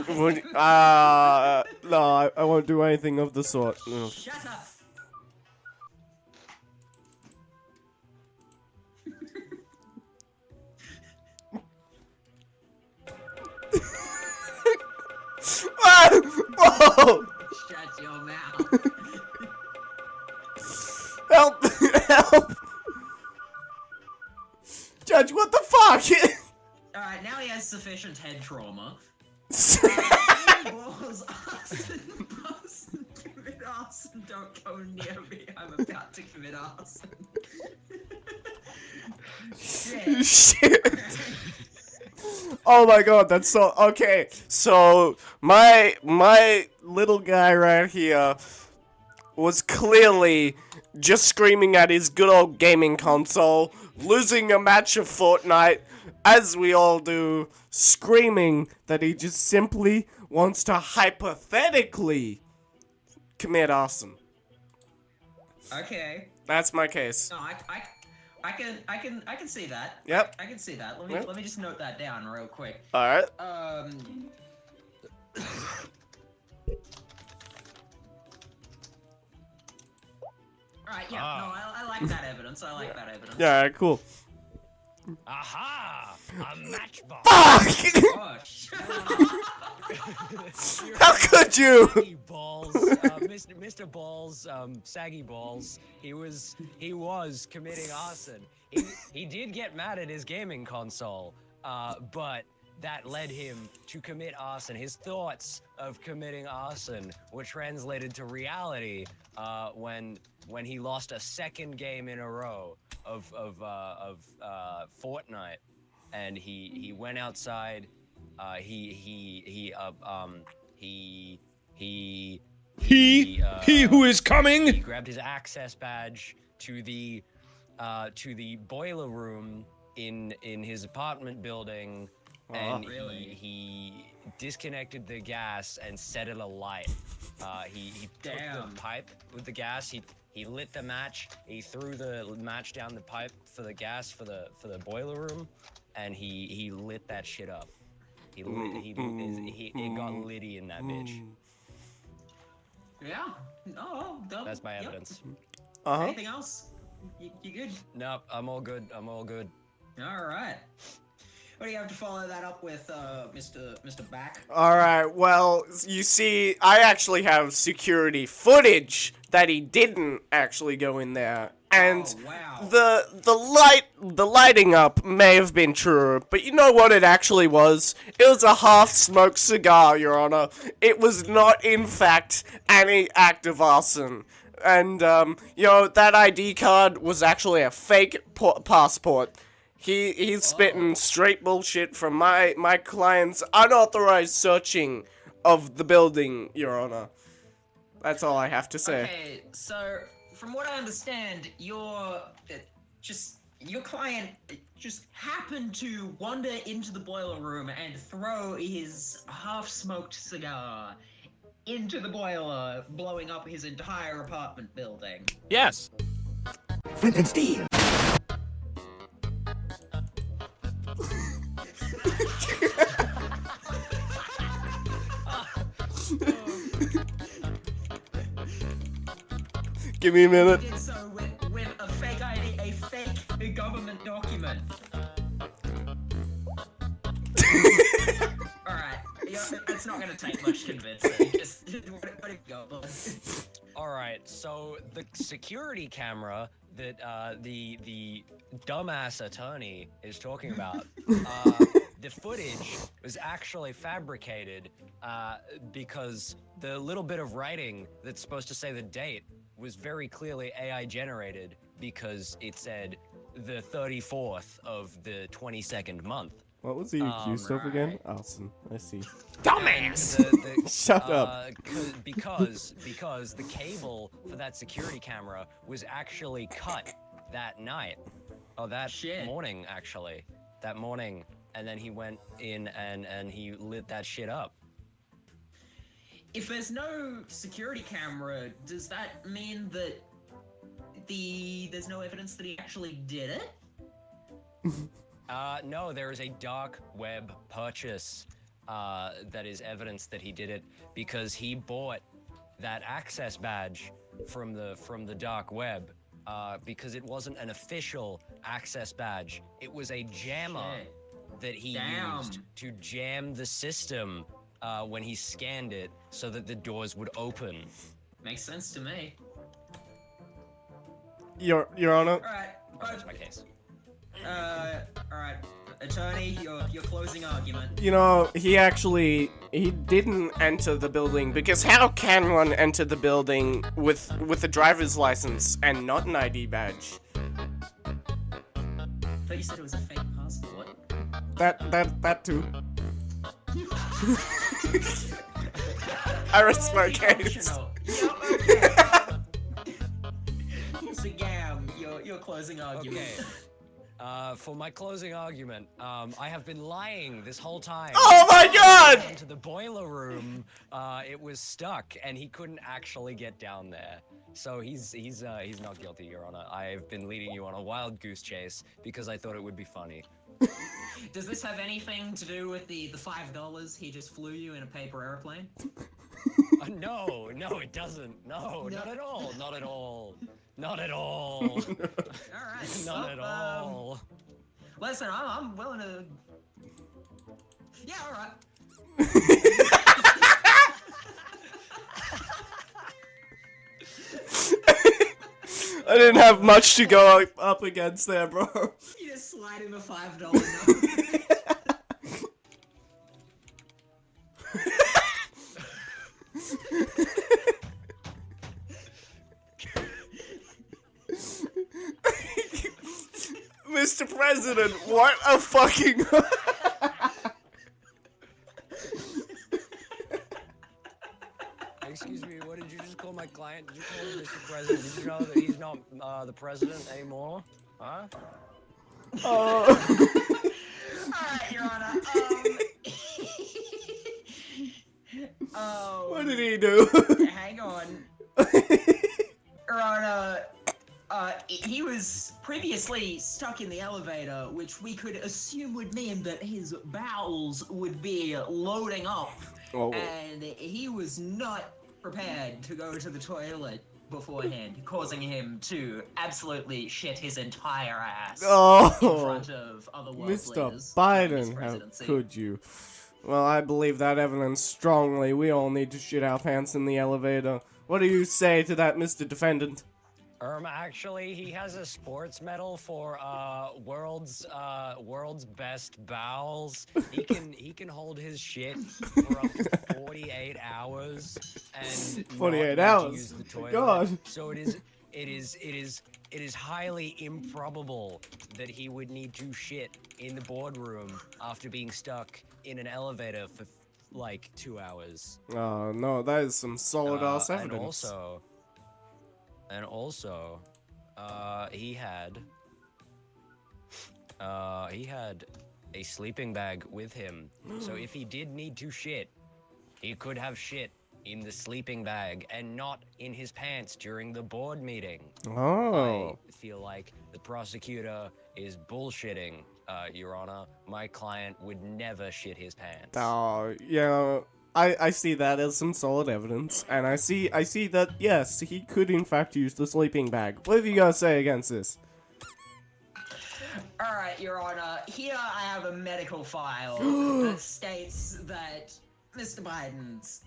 No, I won't do anything of the sort. No. Shut up. Whoa! Shut your mouth. Help! Help! Judge, what the fuck? Alright, now he has sufficient head trauma. Balls, arson, commit arson, don't go near me, I'm about to commit arson. Shit. Shit. Oh my god, that's so okay. So my little guy right here was clearly just screaming at his good old gaming console, losing a match of Fortnite, as we all do, screaming that he just simply wants to hypothetically commit arson. Okay. That's my case. No, I can see that. Yep. I can see that. Yep. Let me just note that down real quick. All right. Alright, yeah, no, I like that evidence. I like that evidence. Yeah, all right, cool. Aha! A matchbox! Fuck! Oh, shut How could you? Saggy Balls, Mr. Balls, Saggy Balls, he was committing arson. He did get mad at his gaming console, but that led him to commit arson. His thoughts of committing arson were translated to reality when he lost a second game in a row of Fortnite, and he went outside. He who is coming. He grabbed his access badge to the boiler room in his apartment building, and really? he disconnected the gas and set it alight. He took the pipe with the gas. He lit the match. He threw the match down the pipe for the gas for the boiler room, and he lit that shit up. It got litty in that bitch. Yeah. Oh, That's my evidence. Anything else? You good? Nope, I'm all good. I'm all good. All right. What do you have to follow that up with, Mr. Back? Alright, well, you see, I actually have security footage that he didn't actually go in there. And Oh, wow. the lighting up may have been true, but you know what it actually was? It was a half-smoked cigar, Your Honor. It was not, in fact, any act of arson. And, you know, that ID card was actually a fake passport. He's spitting straight bullshit from my client's unauthorized searching of the building, Your Honor. That's all I have to say. Okay, so from what I understand, your client just happened to wander into the boiler room and throw his half-smoked cigar into the boiler, blowing up his entire apartment building. Yes. Flint and steel. Give me a minute. He did so with a fake ID, a fake government document. Alright, it's not gonna take much convincing. Just let it go. Alright, so the security camera that the dumbass attorney is talking about, the footage was actually fabricated because the little bit of writing that's supposed to say the date was very clearly AI generated because it said the 34th of the 22nd month. What was he accused of again? Arson. I see. Dumbass! Shut up. Because the cable for that security camera was actually cut that night. Oh, that morning, actually. That morning. And then he went in and he lit that shit up. If there's no security camera, does that mean that there's no evidence that he actually did it? No, there is a dark web purchase that is evidence that he did it because he bought that access badge from the dark web because it wasn't an official access badge. It was a jammer Shit. that he Damn. used to jam the system when he scanned it so that the doors would open. Makes sense to me. Your Honor. Alright, That's my case. alright. Attorney, your closing argument. You know, he didn't enter the building because how can one enter the building with a driver's license and not an ID badge? I thought you said it was a fake passport. That too. I rest my case. Yup, okay. Sagam, your closing argument. Okay. For my closing argument, I have been lying this whole time. Oh my God! Into the boiler room, it was stuck, and he couldn't actually get down there. So he's not guilty, Your Honor. I've been leading you on a wild goose chase because I thought it would be funny. Does this have anything to do with the $5 he just flew you in a paper airplane? No, it doesn't. No, not at all. Not at all. Not at all. Alright. Not at all. Listen, I'm willing to... Yeah, alright. I didn't have much to go up against there, bro. You just slide him a $5 note. Mr. President, what a fucking... Excuse me, what did you just call my client? Did you call him Mr. President? Did you know that he's not the president anymore? Huh? Alright, Your Honor, What did he do? hang on. Your Honor, he was previously stuck in the elevator, which we could assume would mean that his bowels would be loading up, and he was not prepared to go to the toilet beforehand, causing him to absolutely shit his entire ass in front of other world Mr. leaders. Biden, how could you? Well, I believe that evidence strongly. We all need to shit our pants in the elevator. What do you say to that, Mr. Defendant? Actually, he has a sports medal for world's best bowels. He can hold his shit for up to 48 hours and 48 not hours. use the toilet. God. So it is highly improbable that he would need to shit in the boardroom after being stuck in an elevator for like 2 hours. Oh no, that is some solid ass evidence. And also, he had a sleeping bag with him. So if he did need to shit, he could have shit in the sleeping bag and not in his pants during the board meeting. Oh. I feel like the prosecutor is bullshitting, Your Honor. My client would never shit his pants. Oh, yeah. I see that as some solid evidence, and I see that, yes, he could in fact use the sleeping bag. What have you got to say against this? Alright, Your Honor, here I have a medical file that states that Mr. Biden's,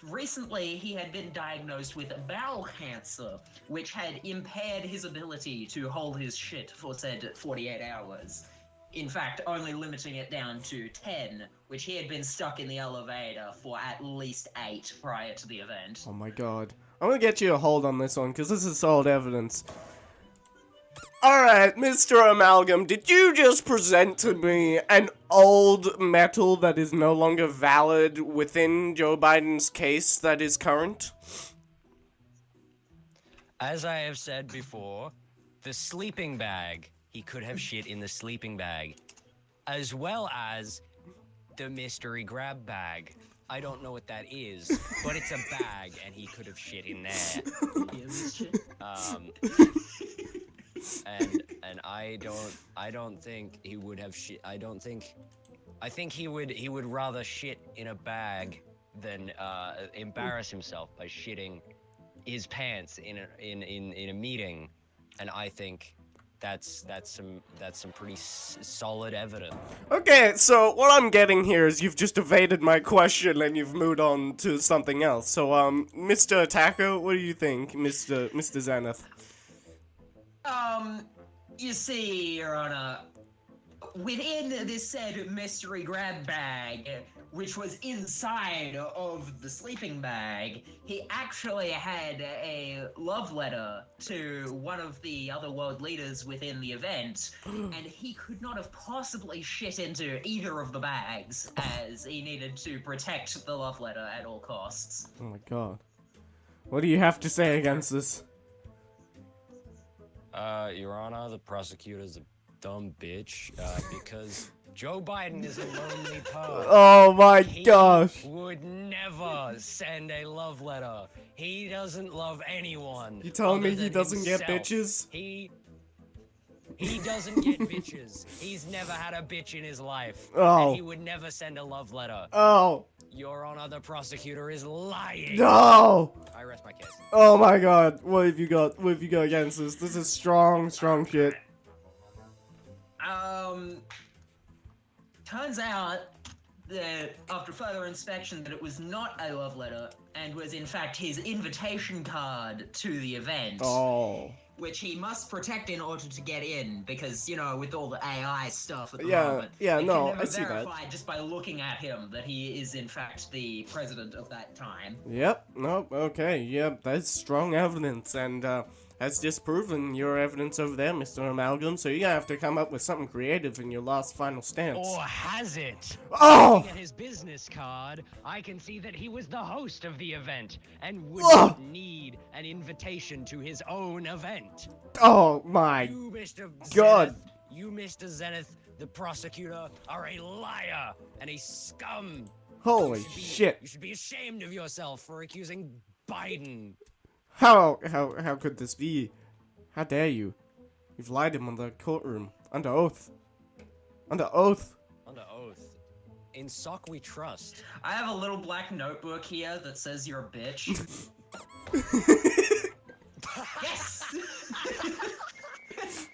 recently he had been diagnosed with bowel cancer, which had impaired his ability to hold his shit for said 48 hours. In fact, only limiting it down to 10, which he had been stuck in the elevator for at least 8 prior to the event. Oh my god. I'm gonna get you a hold on this one, because this is solid evidence. Alright, Mr. Amalgam, did you just present to me an old metal that is no longer valid within Joe Biden's case that is current? As I have said before, the sleeping bag. He could have shit in the sleeping bag, as well as the mystery grab bag. I don't know what that is, but it's a bag, and he could have shit in there. And I don't think he would have shit. I don't think I think he would rather shit in a bag than embarrass himself by shitting his pants in a meeting, and I think that's some pretty solid evidence. Okay, so what I'm getting here is you've just evaded my question and you've moved on to something else. So, Mr. Taco, what do you think, Mr. Zenith? You see, Your Honor, within this said mystery grab bag, which was inside of the sleeping bag, he actually had a love letter to one of the other world leaders within the event, and he could not have possibly shit into either of the bags, as he needed to protect the love letter at all costs. Oh my god. What do you have to say against this? Your Honor, the prosecutor's a dumb bitch, because Joe Biden is a lonely person. Oh my He gosh. would never send a love letter. He doesn't love anyone. You telling me other he than doesn't get himself. bitches? He doesn't get bitches. He's never had a bitch in his life. Oh. And he would never send a love letter. Oh. Your Honor, the prosecutor is lying. No. I rest my case. Oh my god. What have you got? What have you got against this? This is strong shit. Turns out that after further inspection that it was not a love letter and was in fact his invitation card to the event. Oh. Which he must protect in order to get in, because, you know, with all the AI stuff at the Yeah, moment, yeah, they no, can never I see that. verify just by looking at him that he is in fact the president of that time. Yep. Nope. Okay. Yep. That's strong evidence, and that's disproven your evidence over there, Mr. Amalgam. So you're gonna have to come up with something creative in your last final stance. Or has it? Oh! Looking at his business card, I can see that he was the host of the event and would Ugh. not need an invitation to his own event. Oh my You, Mr. God. Zenith, you, Mr. Zenith, the prosecutor, are a liar and a scum. Holy You should be- shit. You should be ashamed of yourself for accusing Biden. How could this be? How dare you? You've lied to him in the courtroom. Under oath. Under oath. Under oath. In SOC we trust. I have a little black notebook here that says you're a bitch. Yes!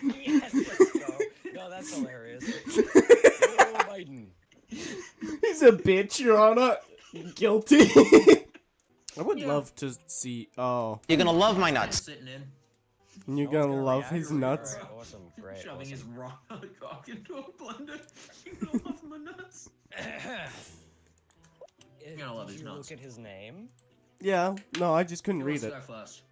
Yes, let's go. No, that's hilarious. Oh, Biden. He's a bitch, Your Honor. Guilty. I would love to see. Oh, You're gonna love my nuts. Sitting in, you're gonna love his nuts. Alright, awesome, great. shoving his awesome. raw cock into a blender. You're gonna love my nuts. You're gonna love his you nuts. look at his name? Yeah, no, I just couldn't Who read wants it. to go first?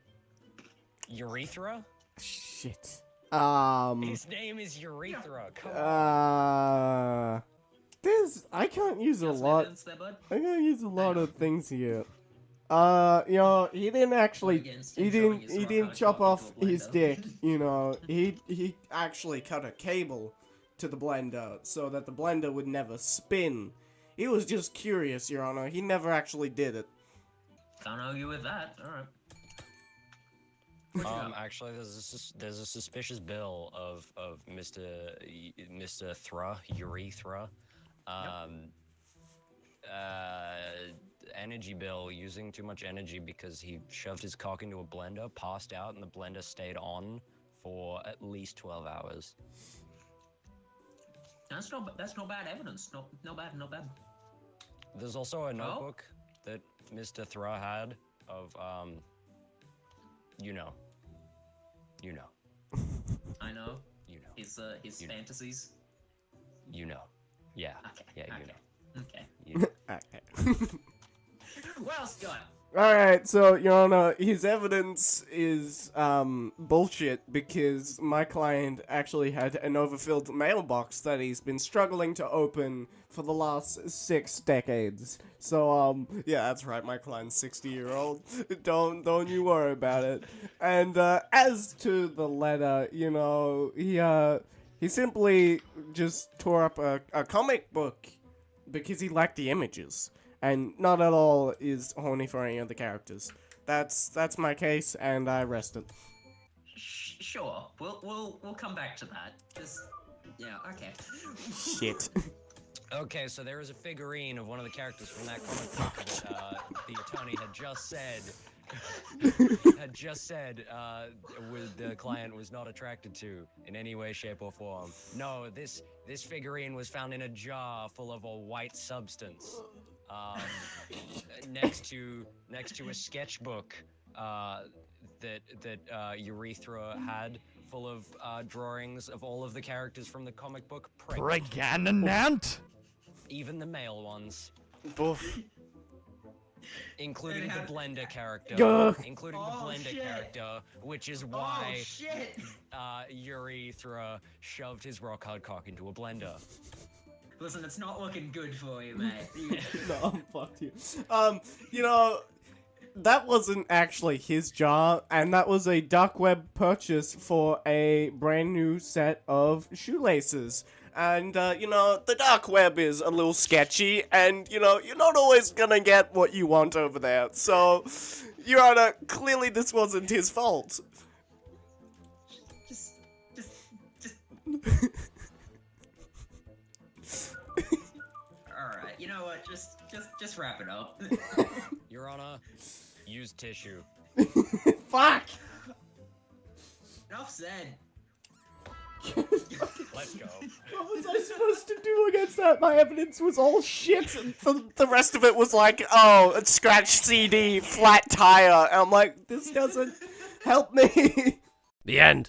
Urethra? Shit. His name is Urethra. Come on. I can't use a Got some lot. evidence there, bud? I gotta use a lot of things here. You know, he didn't actually, Against he him showing didn't, his he rock didn't hard chop cock off into a his blender. dick. You know, he actually cut a cable to the blender so that the blender would never spin. He was just curious, Your Honor. He never actually did it. Can't argue with that. Alright. Actually, there's a suspicious bill of Mr. Urethra. Energy bill, using too much energy because he shoved his cock into a blender, passed out, and the blender stayed on for at least 12 hours. That's not bad evidence. No bad. There's also a notebook that Mr. Thra had of, you know. I know. You know. His You know. fantasies. You know. Yeah. Okay. Yeah, okay. you know. Okay. You know. Okay. What else you got? Alright, so, Your Honor, his evidence is, bullshit because my client actually had an overfilled mailbox that he's been struggling to open for the last 6 decades. So, yeah, that's right, my client's 60-year-old. Don't you worry about it. And, as to the letter, you know, he simply just tore up a comic book because he liked the images. And not at all is horny for any of the characters. That's my case, and I rest it. Sure. We'll come back to that. Just yeah. Okay. Shit. Okay, so there is a figurine of one of the characters from that comic book that the attorney had just said the client was not attracted to in any way, shape, or form. No, this figurine was found in a jar full of a white substance, next to a sketchbook that Urethra had, full of drawings of all of the characters from the comic book. Pregnant? Even the male ones. Oof. Including the Blender character. Ugh. Including the Oh, Blender shit. character, which is Oh why shit! Urethra shoved his rock hard cock into a blender. Listen, it's not looking good for you, mate. No, fuck you. You know, that wasn't actually his jar, and that was a dark web purchase for a brand new set of shoelaces. And, you know, the dark web is a little sketchy, and, you know, you're not always gonna get what you want over there. So, Your Honor, clearly this wasn't his fault. Just. Alright, you know what? Just wrap it up. Your Honor, use tissue. Fuck! Enough said. Let's go. What was I supposed to do against that? My evidence was all shit. And the rest of it was like, oh, a scratched CD, flat tire. And I'm like, this doesn't help me. The end.